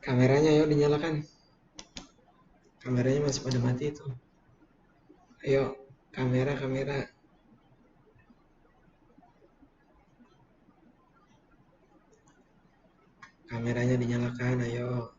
Kameranya ayo dinyalakan. Kameranya masih pada mati itu. Ayo, kamera. Kameranya dinyalakan, ayo.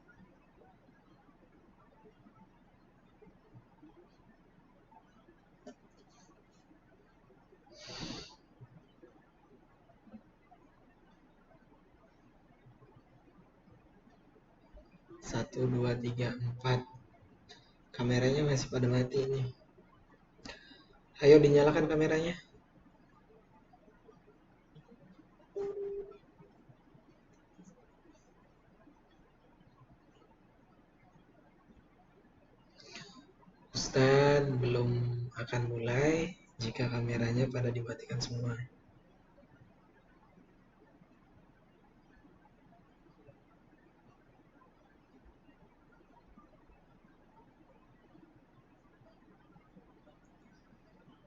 Satu, dua, tiga, empat. Kameranya masih pada mati ini. Ayo dinyalakan kameranya. Ustadz belum akan mulai jika kameranya pada dimatikan semua.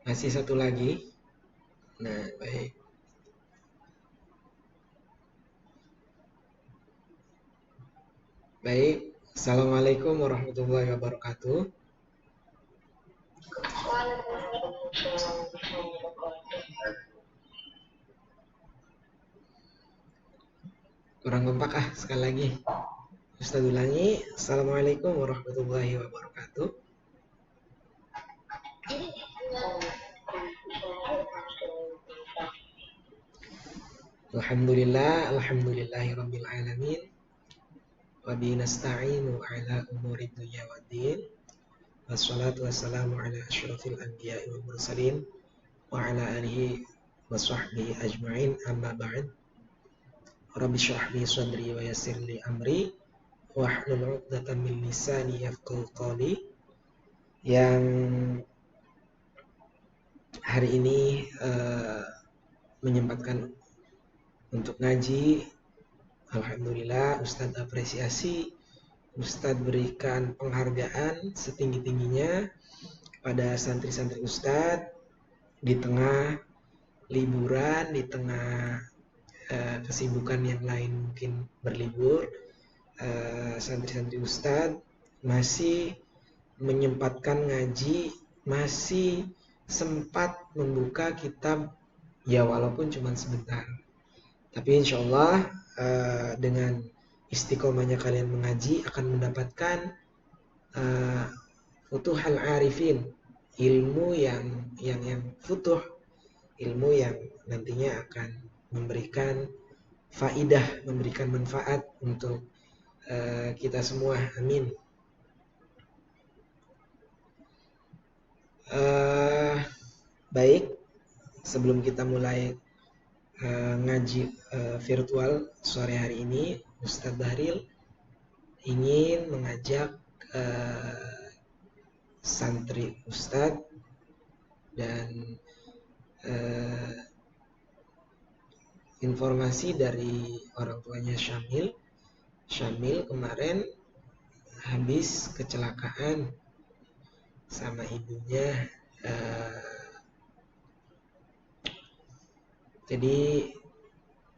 Masih satu lagi. Nah, baik. Baik. Assalamualaikum warahmatullahi wabarakatuh. Kurang kompak sekali lagi. Ustaz ulangi. Assalamualaikum warahmatullahi wabarakatuh. Alhamdulillahi rabbil alamin. Wa bihi nasta'inu ala umuri dunya waddin. Wassalatu wassalamu ala asyrafil anbiya'i wal mursalin wa ala alihi wa sahbihi ajma'in, amma ba'd. Rabbi shrah li sadri wa yassir li amri wahlul 'uqdatam min lisani yafqahu qawli. Yang hari ini menyempatkan untuk ngaji, alhamdulillah Ustadz apresiasi, Ustadz berikan penghargaan setinggi-tingginya kepada santri-santri Ustadz di tengah liburan, di tengah kesibukan yang lain mungkin berlibur. Santri-santri Ustadz masih menyempatkan ngaji, masih sempat membuka kitab, ya walaupun cuma sebentar. Tapi insya Allah dengan istiqomahnya kalian mengaji akan mendapatkan futuhal arifin, ilmu yang futuh, ilmu yang nantinya akan memberikan faidah, memberikan manfaat untuk kita semua. Amin. Baik, sebelum kita mulai ngaji virtual sore hari ini, Ustadz Bahril ingin mengajak santri Ustadz dan informasi dari orang tuanya Syamil. Syamil kemarin habis kecelakaan sama ibunya. Jadi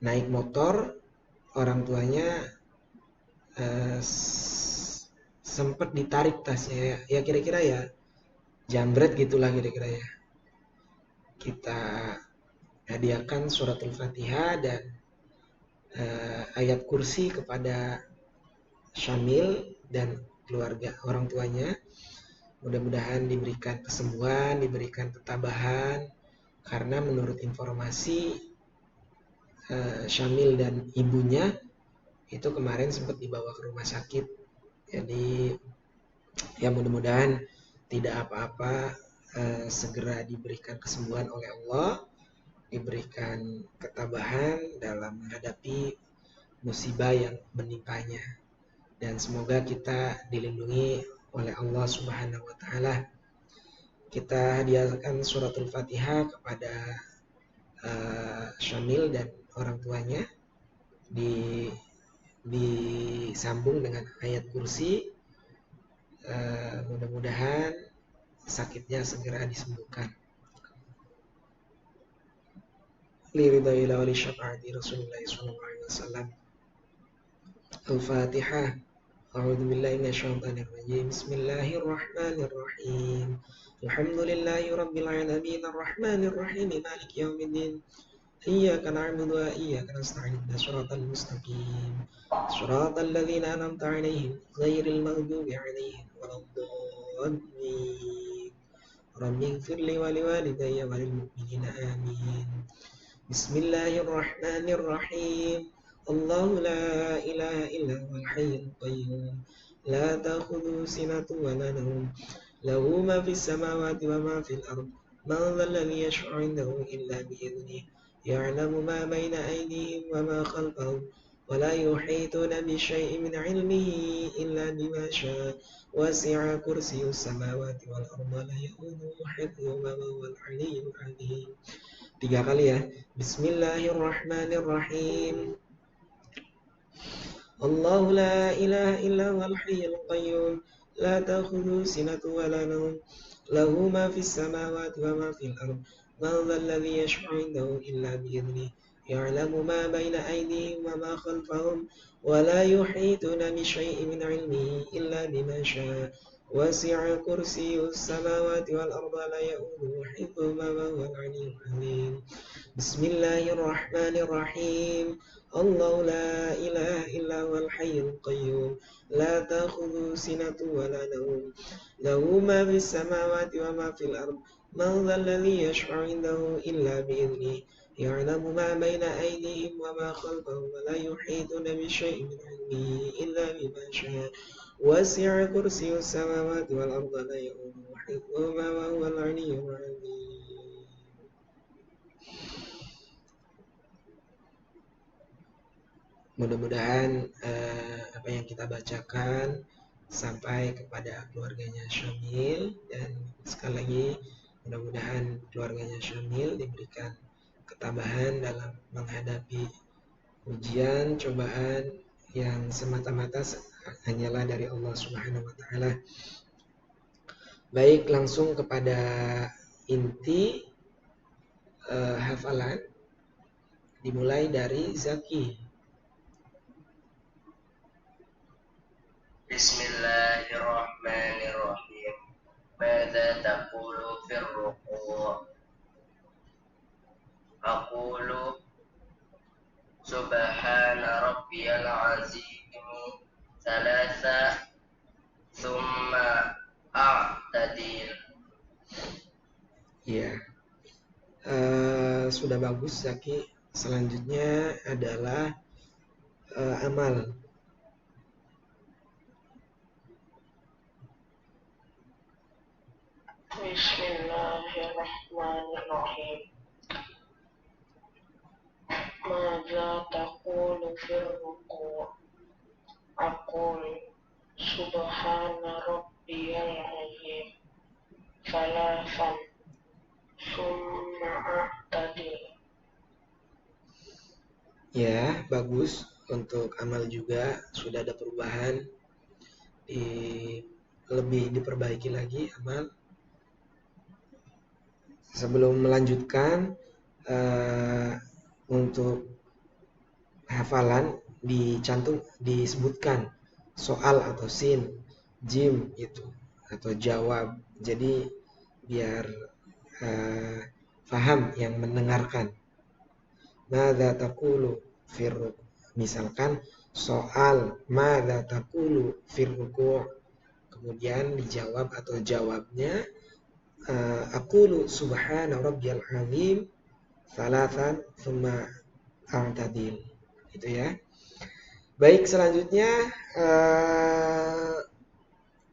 naik motor, orang tuanya sempat ditarik tasnya, ya kira-kira ya jambret gitulah kira-kira ya. Kita hadiahkan suratul Fatihah dan ayat kursi kepada Syamil dan keluarga orang tuanya. Mudah-mudahan diberikan kesembuhan, diberikan ketabahan, karena menurut informasi Syamil dan ibunya itu kemarin sempat dibawa ke rumah sakit. Jadi ya mudah-mudahan tidak apa-apa, segera diberikan kesembuhan oleh Allah, diberikan ketabahan dalam menghadapi musibah yang menimpanya, dan semoga kita dilindungi oleh Allah Subhanahu wa taala. Kita hadiahkan suratul Fatihah kepada Syamil dan orang tuanya, disambung dengan ayat kursi. Mudah-mudahan sakitnya segera disembuhkan. Liridhaila wa li syafaati Rasulullah sallallahu alaihi wasallam. Al-Fatihah. A'udzu billahi minasyaitonir rajim. Bismillahirrahmanirrahim. Alhamdulillahi rabbil alamin arrahmanir rahim maliki yaumiddin. إياك نعبد وإياك نستعين اهدنا الصراط المستقيم صراط الذين أنعمت عليهم غير المغضوب عليهم ولا الضالين رب اغفر لي ولوالدي وللمؤمنين آمين بسم الله الرحمن الرحيم الله لا إله إلا هو الحي القيوم لا تأخذه سنة ولا نوم له ما في السماوات وما في الأرض من ذا الذي يشفع عنده إلا بإذنه يعلم ما بين أيديهم وما خلفهم ولا يحيطون بشيء من علمه إلا بما شاء وسع كرسي السماوات والأرض لا يؤوده حفظهما وهو العلي العظيم. 3 kali ya. Bismillahirrahmanirrahim. الله لا إله إلا هو الحي القيوم لا تأخذه سنة ولا نوم له ما في السماوات وما في الأرض من ذا الذي يشفع عنده إلا بإذنه يعلم ما بين أيديهم وما خلفهم ولا يحيطون بشيء من علمه إلا بما شاء وسع كرسي السماوات والأرض لا يؤوده حفظهما وهو العلي العظيم. بسم الله الرحمن الرحيم الله لا إله إلا هو الحي القيوم لا تأخذه سنة ولا نوم له ما في السماوات وما في الأرض من ذا الذي يشفع عنده إلا بإذنه يعلم ما بين أيديهم وما خلفهم ولا يحيطون بشيء من علمه إلا بما شاء وسع كرسي السماوات والأرض لا يؤوده حفظهما وهو العلي العظيم. Mudah-mudahan apa yang kita bacakan sampai kepada keluarganya Syamil, dan sekali lagi mudah-mudahan keluarganya Syamil diberikan ketabahan dalam menghadapi ujian, cobaan yang semata-mata hanyalah dari Allah Subhanahu wa taala. Baik, langsung kepada inti hafalan, dimulai dari Zaki. Bismillahirrahmanirrahim. Mada taqulu fir ruku'? Aqulu subhana rabbiyal azim thalatha thumma a'tadil. Ya, sudah bagus Zaki. Selanjutnya adalah amal. Bismillahirrahmanirrahim. Madza taqulu fir ruku'? Aqul subhana rabbiyal azim thalathan thumma a'tadil. Ya, bagus. Untuk amal juga sudah ada perubahan, lebih diperbaiki lagi amal. Sebelum melanjutkan, untuk hafalan disebutkan soal atau sin, jim itu atau jawab. Jadi biar paham yang mendengarkan. Madza taqulu fir ruku'? Misalkan soal madza taqulu fir ruku', kemudian dijawab atau jawabnya aqulu subhana rabbiyal azim thalathan thumma a'tadil. Itu ya. Baik, selanjutnya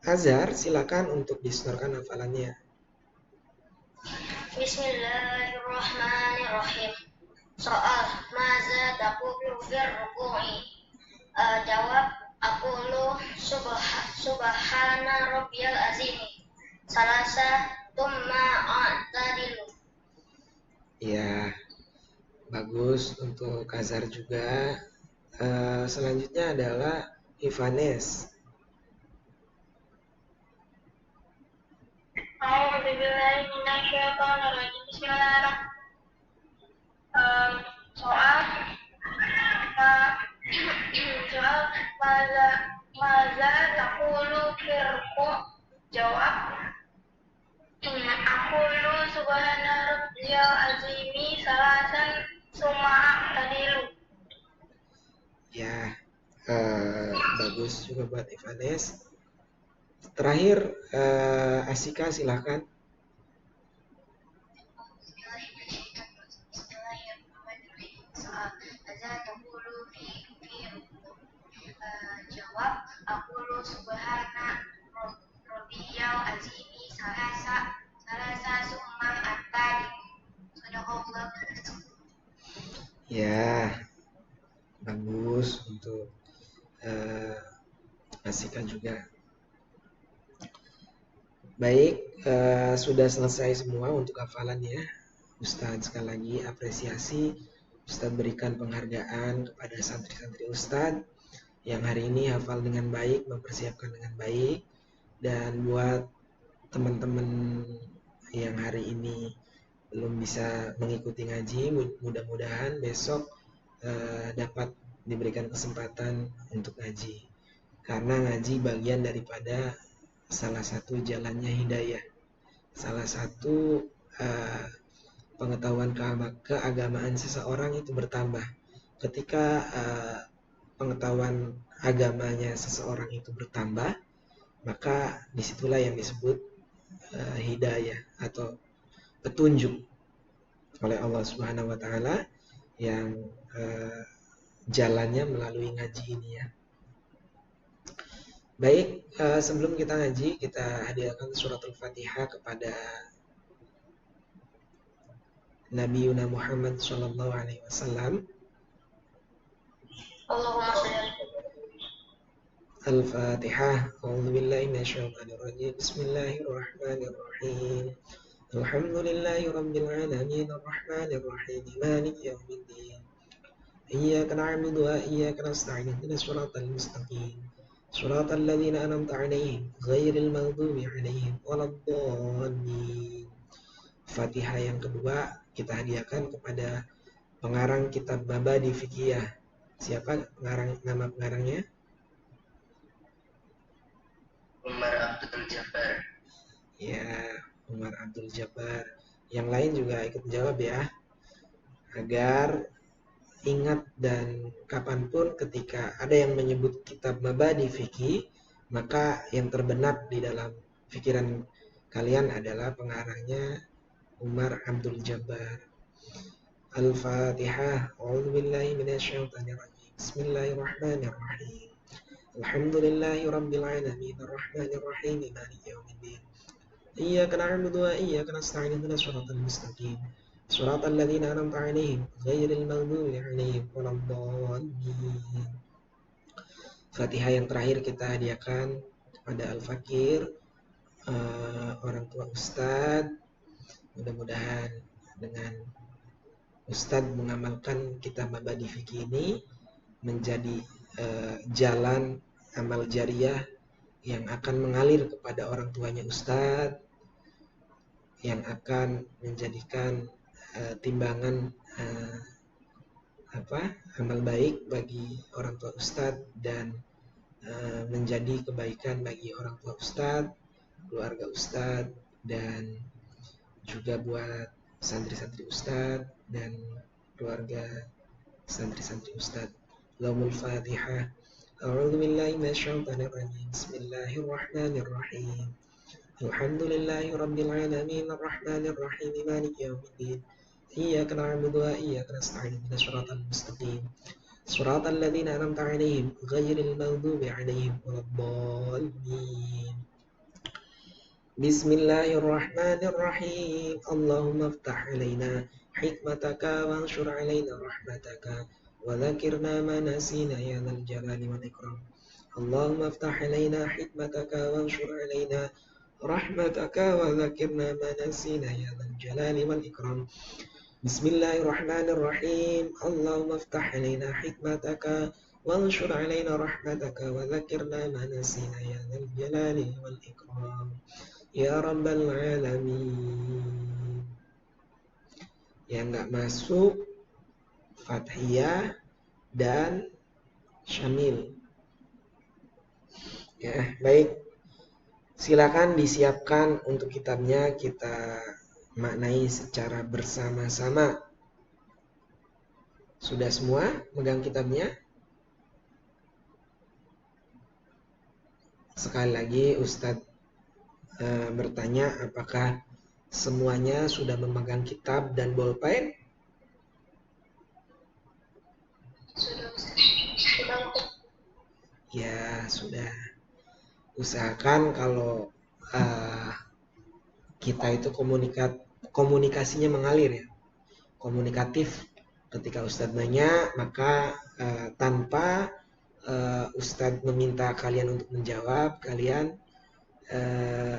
Azhar, silakan untuk disetorkan hafalannya. Bismillahirrahmanirrahim. Soal, maza taqulu fir ruku'i? Jawab, aqulu subhana rabbiyal azim salasa thumma a'tadilu. Ya, bagus untuk Azhar juga. Selanjutnya adalah Ivanes. A'udzubillahi minasyaitonirrajim. Bismillahirrahmanirrahim. Soal maza Maza taqulu firqu. Jawab, aqulu subhana rabbiyal azimi salasan summa tadilu. Ya, bagus juga buat Ivanes. Terakhir, Asika silakan. Jawab, aqulu subhana rabbiyal azimi salasa summa atadi. Sadaqallahu. Ya, bagus untuk Asika juga. Baik, sudah selesai semua untuk hafalannya. Ustadz sekali lagi apresiasi. Ustadz berikan penghargaan kepada santri-santri Ustadz yang hari ini hafal dengan baik, mempersiapkan dengan baik. Dan buat teman-teman yang hari ini belum bisa mengikuti ngaji, mudah-mudahan besok dapat diberikan kesempatan untuk ngaji. Karena ngaji bagian daripada salah satu jalannya hidayah, salah satu pengetahuan keagamaan seseorang itu bertambah. Ketika pengetahuan agamanya seseorang itu bertambah, maka disitulah yang disebut hidayah atau petunjuk oleh Allah Subhanahu wa Ta'ala yang jalannya melalui ngaji ini ya. Baik, sebelum kita ngaji, kita hadiahkan surat Al-Fatihah kepada Nabi Yuna Muhammad Sallallahu Alaihi Wasallam. Allahumma shalli Al-Fatihah. A'udzu billahi minasyaitonir rajim. Bismillahirrahmanirrahim. Alhamdulillahi rabbil alamin arrahmanir rahim maliki yaumiddin. Iyyaka na'budu wa iyyaka nasta'in ihdinas siratal mustaqim. Shiratal ladzina an'amta 'alaihim ghairil maghdubi 'alaihim waladdallin. Fatihah yang kedua kita hadiahkan kepada pengarang kitab Mabadi Fiqhiyah. Siapa nama pengarangnya? Umar Abdul Jabbar. Ya, Umar Abdul Jabbar. Yang lain juga ikut jawab ya. Agar ingat dan kapanpun ketika ada yang menyebut kitab Mabadi Fikih, maka yang terbenak di dalam pikiran kalian adalah pengarangnya Umar Abdul Jabbar. Al-Fatihah. A'udzu billahi minasyaitonir rajim. Bismillahirrahmanirrahim. Alhamdulillahi rabbil alamin arrahmanir rahim maliki yaumiddin. Iyyaka na'budu wa iyyaka nasta'in ihdinas siratal mustaqim. Shiratal ladzina an'amta 'alaihim ghairil maghdubi 'alaihim waladdallin. Fatihah yang terakhir kita hadiahkan kepada Al-Fakir, orang tua Ustadz. Mudah-mudahan dengan Ustadz mengamalkan kitab Mabadi Fikih ini menjadi jalan amal jariah yang akan mengalir kepada orang tuanya Ustadz, yang akan menjadikan timbangan amal baik bagi orang tua Ustadz dan menjadi kebaikan bagi orang tua Ustadz, keluarga Ustadz, dan juga buat santri-santri Ustadz dan keluarga santri-santri Ustadz. Lahumul Fatihah. A'udzu billahi minasyaitonir rajim. Bismillahirrahmanirrahim. Alhamdulillahi rabbil alamin arrahmanir rahim maliki yaumiddin. Iyyaka na'budu wa iyyaka nasta'in ihdinas siratal mustaqim. Shiratal ladzina an'amta 'alaihim ghairil maghdubi 'alaihim waladdallin. Bismillahirrahmanirrahim. Allahumma iftah 'alaina hikmataka wanshur 'alaina rahmataka wa dzakirna ma nasina ya dzal jalali wal ikram. Allahumma iftah 'alaina hikmataka wanshur 'alaina rahmataka wa dzakirna ma nasina ya dzal jalali wal ikram. Bismillahirrahmanirrahim. Allahumma iftah 'alaina hikmataka wanshur 'alaina rahmataka wa dzakirna ma nasina ya dzal jalali wal ikram. Ya rabbal alamin. Yang enggak masuk Fathiyah dan Syamil. Ya, baik. Silakan disiapkan untuk kitabnya, kita maknai secara bersama-sama. Sudah semua megang kitabnya? Sekali lagi Ustadz bertanya, apakah semuanya sudah memegang kitab dan bolpen? Sudah. Ya, sudah. Usahakan kalau kita itu komunikasinya mengalir ya, komunikatif. Ketika Ustadz nanya, maka tanpa Ustadz meminta kalian untuk menjawab, kalian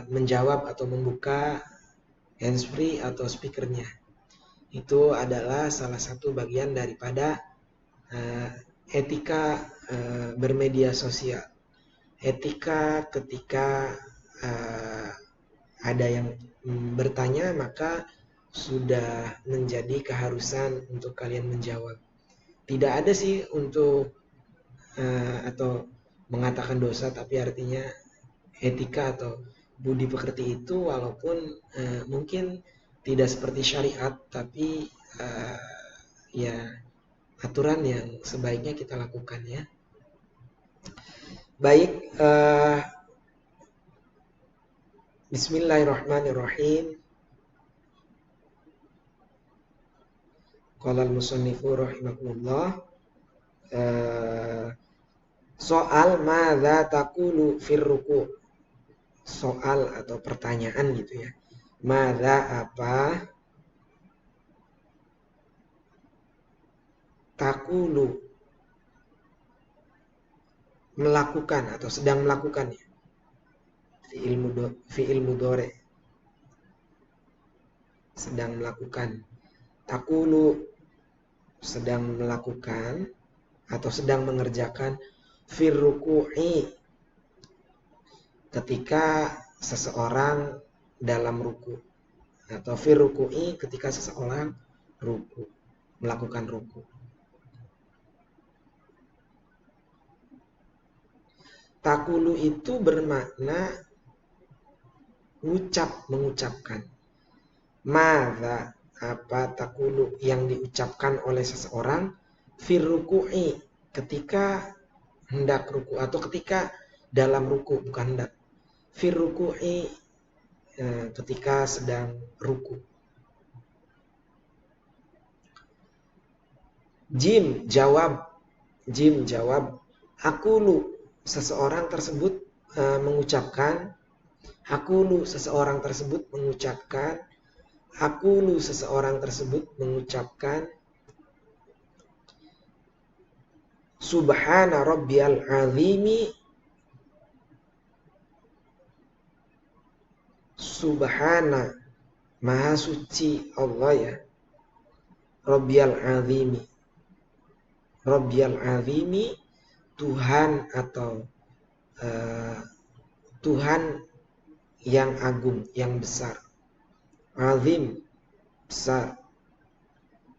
menjawab atau membuka handsfree atau speakernya. Itu adalah salah satu bagian daripada etika bermedia sosial. Etika ketika ada yang bertanya, maka sudah menjadi keharusan untuk kalian menjawab. Tidak ada sih untuk atau mengatakan dosa, tapi artinya etika atau budi pekerti itu walaupun mungkin tidak seperti syariat, tapi ya aturan yang sebaiknya kita lakukan ya. Baik, bismillahirrahmanirrahim. Qala al-musannifu rahimakumullah. Soal madza taqulu fir ruku'. Soal atau pertanyaan gitu ya. Madza apa? Taqulu melakukan atau sedang melakukan ya. Fi'il mudhari. Sedang melakukan. Taqulu sedang melakukan atau sedang mengerjakan fir ruku'i ketika seseorang dalam ruku, atau fir ruku'i ketika seseorang ruku, melakukan ruku. Takulu itu bermakna mengucapkan. Madza apa takulu yang diucapkan oleh seseorang fir ruku'i ketika hendak ruku, atau ketika dalam ruku, bukan hendak. Fir ruku'i ketika sedang ruku. Jim jawab. Akulu seseorang tersebut mengucapkan. Akulu seseorang tersebut mengucapkan. Akulu seseorang tersebut mengucapkan. Subhana rabbiyal azimi. Subhana, maha suci Allah ya. Rabbiyal azimi. Rabbiyal azimi, Tuhan atau Tuhan yang agung, yang besar. Azim, besar.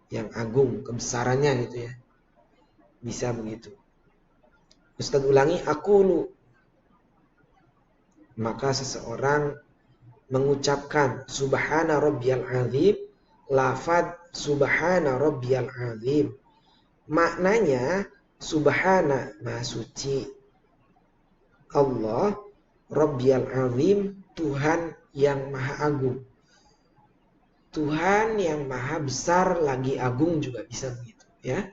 Yang agung, kebesarannya gitu ya. Bisa begitu. Ustaz ulangi, aqulu. Maka seseorang mengucapkan subhana rabbiyal azim, lafad subhana rabbiyal azim. Maknanya subhana, maha suci Allah, rabbiyal azim, Tuhan yang maha agung. Tuhan yang maha besar lagi agung juga bisa begitu ya.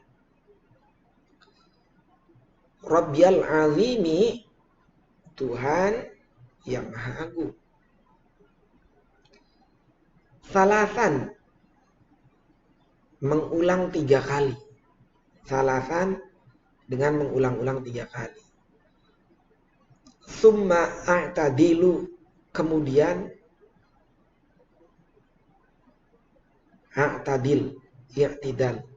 Rabbiyal azimi, Tuhan yang maha agung. Salasan, mengulang 3 kali. Salasan dengan mengulang-ulang 3 kali. Summa a'tadilu, kemudian a'tadil, i'tidal.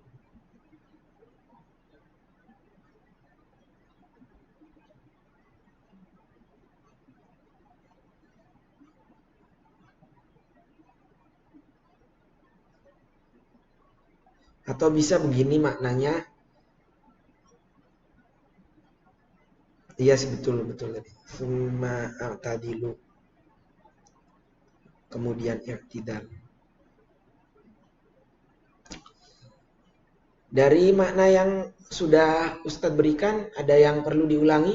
Atau bisa begini maknanya. Iya sih, betul tadi. Summa a'tadilu, kemudian i'tidal. Dari makna yang sudah Ustadz berikan, ada yang perlu diulangi?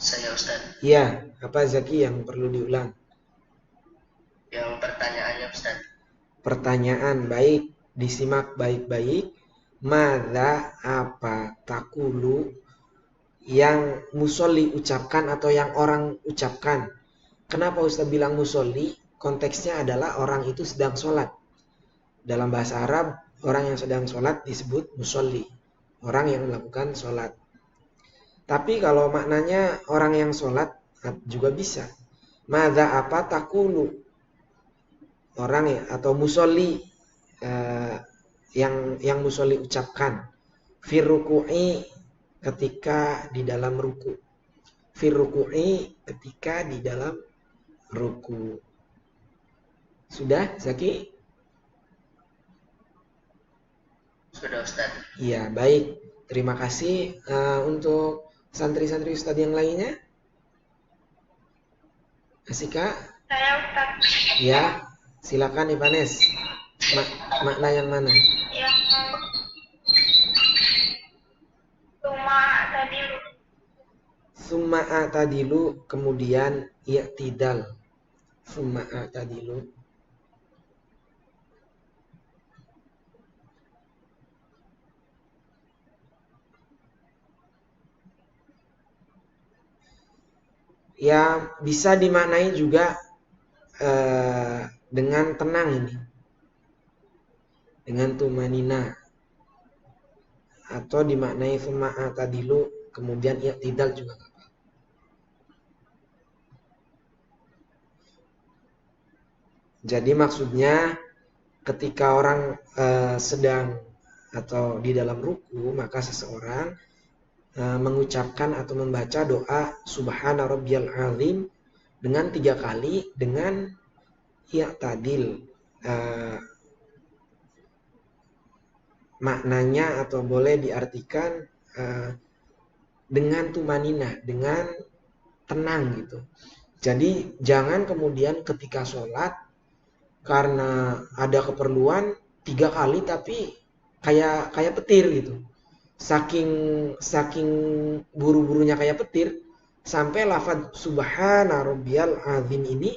Saya Ustaz. Iya, apa Zaki yang perlu diulang? Yang pertanyaannya Ustaz. Pertanyaan, baik, disimak baik-baik. Madza, apa, takulu, yang musolli ucapkan atau yang orang ucapkan. Kenapa Ustaz bilang musolli? Konteksnya adalah orang itu sedang sholat. Dalam bahasa Arab, orang yang sedang sholat disebut musolli. Orang yang melakukan sholat. Tapi kalau maknanya orang yang sholat juga bisa. Madza, apa, takulu, orang ya, atau musolli, yang musolli ucapkan. Firruku'i, ketika di dalam ruku. Firruku'i, ketika di dalam ruku. Sudah, Zaki? Sudah Ustaz. Iya, baik. Terima kasih. Untuk santri-santri Ustadz yang lainnya? Asika? Saya Ustaz. Ya, silakan Ivanes. Makna yang mana? Yang cuma tadi Summa a'tadilu, kemudian i'tidal. Summa a'tadilu. Ya, bisa dimaknai juga dengan tenang ini. Dengan tumanina. Atau dimaknai summa a'tadilu, kemudian i'tidal juga. Jadi maksudnya ketika orang sedang atau di dalam ruku, maka seseorang mengucapkan atau membaca doa Subhana Rabbiyal Azim dengan 3 kali dengan i'tadil. Maknanya atau boleh diartikan dengan tumanina, dengan tenang gitu. Jadi jangan kemudian ketika sholat karena ada keperluan 3 kali tapi kayak petir gitu. Saking buru-burunya kayak petir sampai lafaz Subhana Rabbiyal Azim ini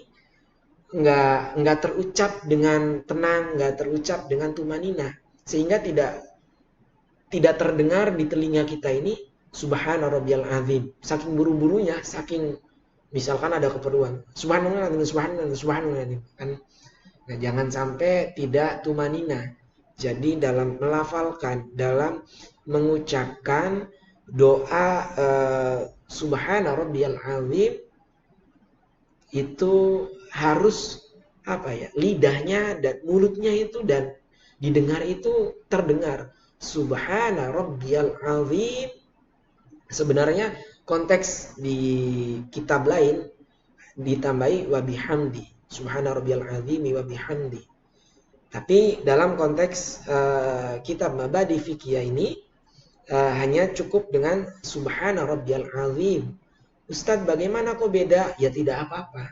nggak terucap dengan tenang, nggak terucap dengan tumanina, sehingga tidak terdengar di telinga kita ini Subhana Rabbiyal Azim. Saking buru-burunya, saking misalkan ada keperluan Subhanallah kan. Nah, jangan sampai tidak tumanina. Jadi dalam melafalkan, dalam mengucapkan doa Subhana Rabbiyal Azim itu harus lidahnya dan mulutnya itu dan didengar itu terdengar Subhana Rabbiyal Azim. Sebenarnya konteks di kitab lain ditambahi wa bihamdi. Subhana Rabbiyal Azim wa bihamdi. Tapi dalam konteks kitab Mabadi Fiqhiyah ini hanya cukup dengan Subhana Rabbiyal Azim. Ustadz, bagaimana kok beda? Ya tidak apa-apa.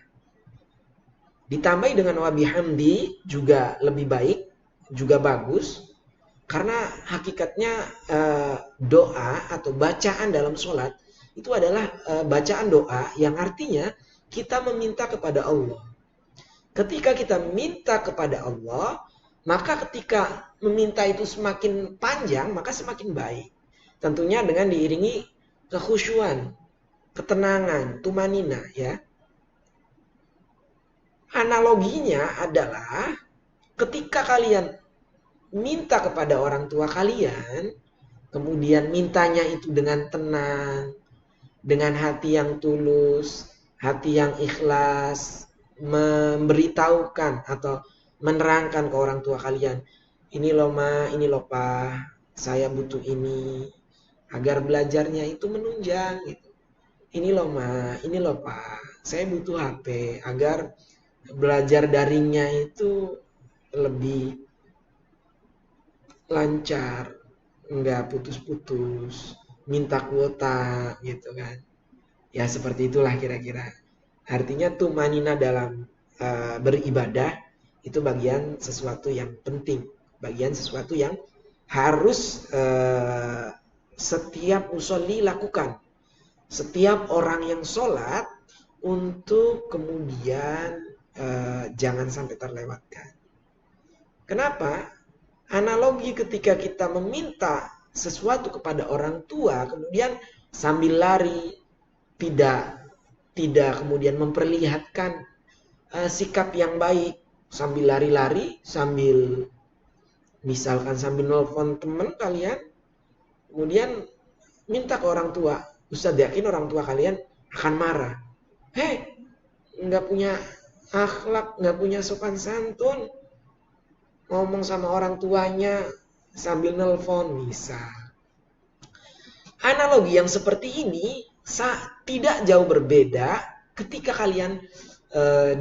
Ditambahi dengan wa bihamdi juga lebih baik, juga bagus. Karena hakikatnya doa atau bacaan dalam sholat itu adalah bacaan doa yang artinya kita meminta kepada Allah. Ketika kita meminta kepada Allah, maka ketika meminta itu semakin panjang, maka semakin baik. Tentunya dengan diiringi kekhusyuan, ketenangan, tumanina ya. Analoginya adalah ketika kalian minta kepada orang tua kalian, kemudian mintanya itu dengan tenang, dengan hati yang tulus, hati yang ikhlas, memberitahukan atau menerangkan ke orang tua kalian, ini loh ma, ini loh pa, saya butuh ini, agar belajarnya itu menunjang gitu. Ini loh ma, ini loh pa, saya butuh HP agar belajar daringnya itu lebih lancar, nggak putus-putus, minta kuota gitu kan. Ya seperti itulah kira-kira. Artinya tumanina dalam beribadah itu bagian sesuatu yang penting, bagian sesuatu yang harus setiap musolli lakukan. Setiap orang yang sholat untuk kemudian jangan sampai terlewatkan. Kenapa? Analogi ketika kita meminta sesuatu kepada orang tua, kemudian sambil lari, tidak kemudian memperlihatkan sikap yang baik, sambil lari-lari, sambil misalkan sambil nelfon teman kalian, kemudian minta ke orang tua, Ustadz yakin orang tua kalian akan marah. Hei, nggak punya akhlak, nggak punya sopan santun, ngomong sama orang tuanya sambil nelpon misal. Analogi yang seperti ini tidak jauh berbeda ketika kalian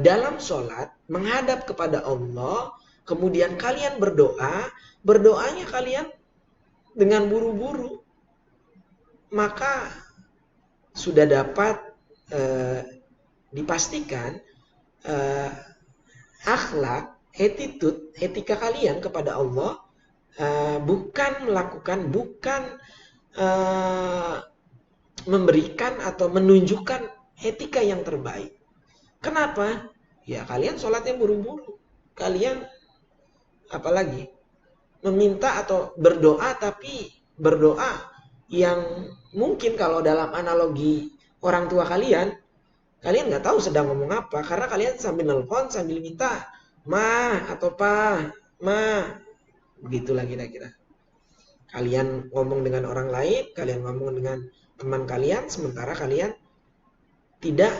dalam sholat menghadap kepada Allah, kemudian kalian berdoa, berdoanya kalian dengan buru-buru, maka sudah dapat dipastikan akhlak, attitude, etika kalian kepada Allah bukan memberikan atau menunjukkan etika yang terbaik. Kenapa? Ya kalian sholatnya buru-buru. Kalian apalagi meminta atau berdoa, tapi berdoa yang mungkin kalau dalam analogi orang tua kalian nggak tahu sedang ngomong apa, karena kalian sambil nelpon, sambil minta ma atau pa, ma, begitulah kira-kira. Kalian ngomong dengan orang lain, kalian ngomong dengan teman kalian, sementara kalian tidak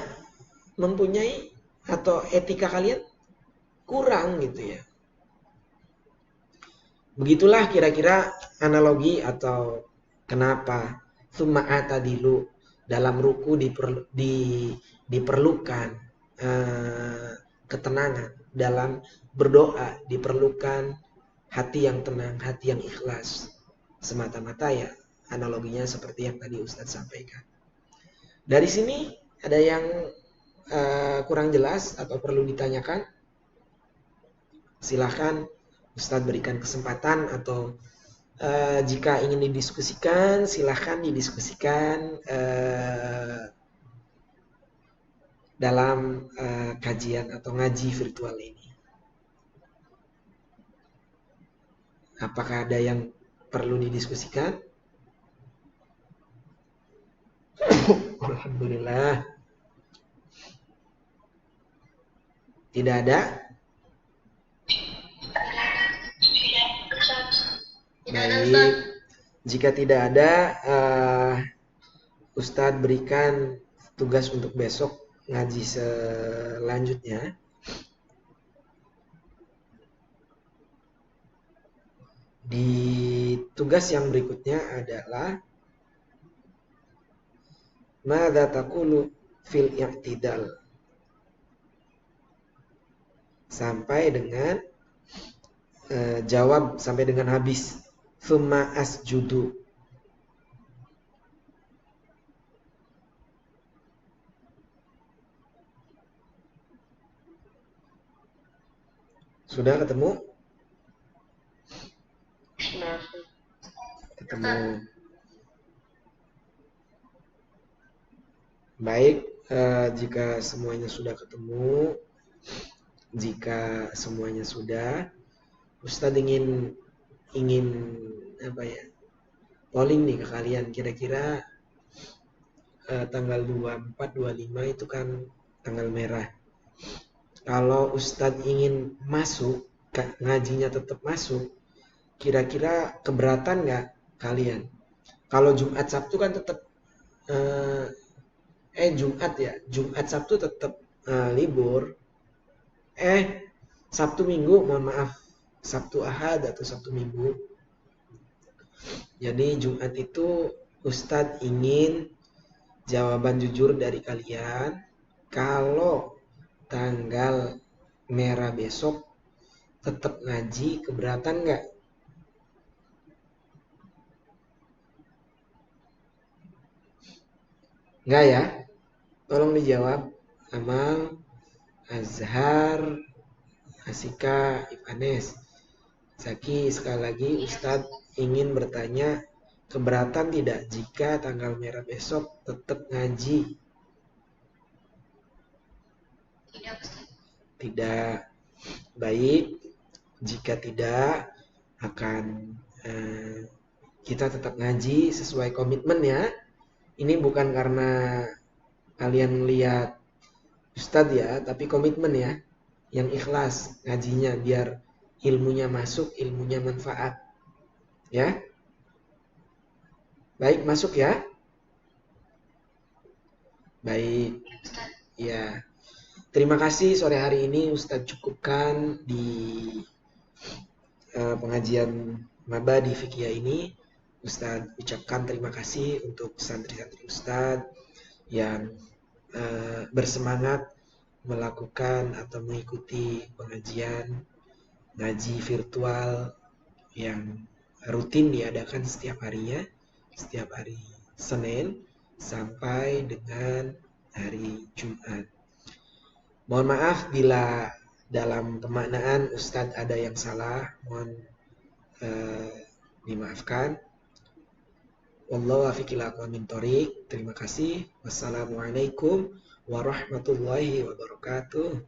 mempunyai atau etika kalian kurang gitu ya. Begitulah kira-kira analogi atau kenapa summa atadilu dalam ruku diperlukan ketenangan, dalam berdoa diperlukan hati yang tenang, hati yang ikhlas. Semata-mata ya analoginya seperti yang tadi Ustadz sampaikan. Dari sini ada yang kurang jelas atau perlu ditanyakan? Silahkan Ustadz berikan kesempatan, atau jika ingin didiskusikan silahkan didiskusikan dalam kajian atau ngaji virtual ini. Apakah ada yang perlu didiskusikan? Alhamdulillah. Tidak ada? Baik. Jika tidak ada, Ustadz berikan tugas untuk besok ngaji selanjutnya. Di tugas yang berikutnya adalah madza taqulu fil i'tidal, sampai dengan jawab sampai dengan habis. Tsumma asjudu. Sudah ketemu? Ketemu. Baik, jika semuanya sudah ketemu, jika semuanya sudah, Ustadz ingin apa ya, polling nih ke kalian, kira-kira tanggal 24, 25 itu kan tanggal merah. Kalau Ustadz ingin masuk, ngajinya tetap masuk, kira-kira keberatan nggak kalian? Kalau Jumat Sabtu kan tetap Jumat Sabtu tetap libur. Sabtu Minggu, mohon maaf, Sabtu Ahad atau Sabtu Minggu. Jadi Jumat itu Ustadz ingin jawaban jujur dari kalian. Kalau tanggal merah besok tetap ngaji, keberatan nggak? Enggak ya? Tolong dijawab. Amal, Azhar, Asika, Ivanes. Zaki, sekali lagi Ustadz ingin bertanya, keberatan tidak jika tanggal merah besok tetap ngaji? Tidak, Ustaz. Tidak. Baik, jika tidak akan kita tetap ngaji sesuai komitmen ya. Ini bukan karena kalian lihat Ustadz ya, tapi komitmen ya. Yang ikhlas ngajinya biar ilmunya masuk, ilmunya manfaat. Ya. Baik, masuk ya. Baik. Ustaz. Ya. Terima kasih sore hari ini Ustadz cukupkan di pengajian maba di Fikih ini. Ustadz ucapkan terima kasih untuk santri-santri Ustadz yang bersemangat melakukan atau mengikuti pengajian ngaji virtual yang rutin diadakan setiap harinya, setiap hari Senin sampai dengan hari Jumat. Mohon maaf bila dalam pemaknaan Ustadz ada yang salah, mohon dimaafkan. Wallahu a'lam bishawab. Terima kasih. Wassalamualaikum warahmatullahi wabarakatuh.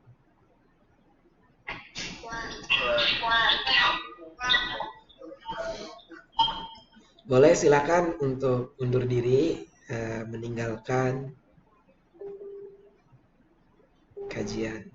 Boleh silakan untuk undur diri, meninggalkan kajian.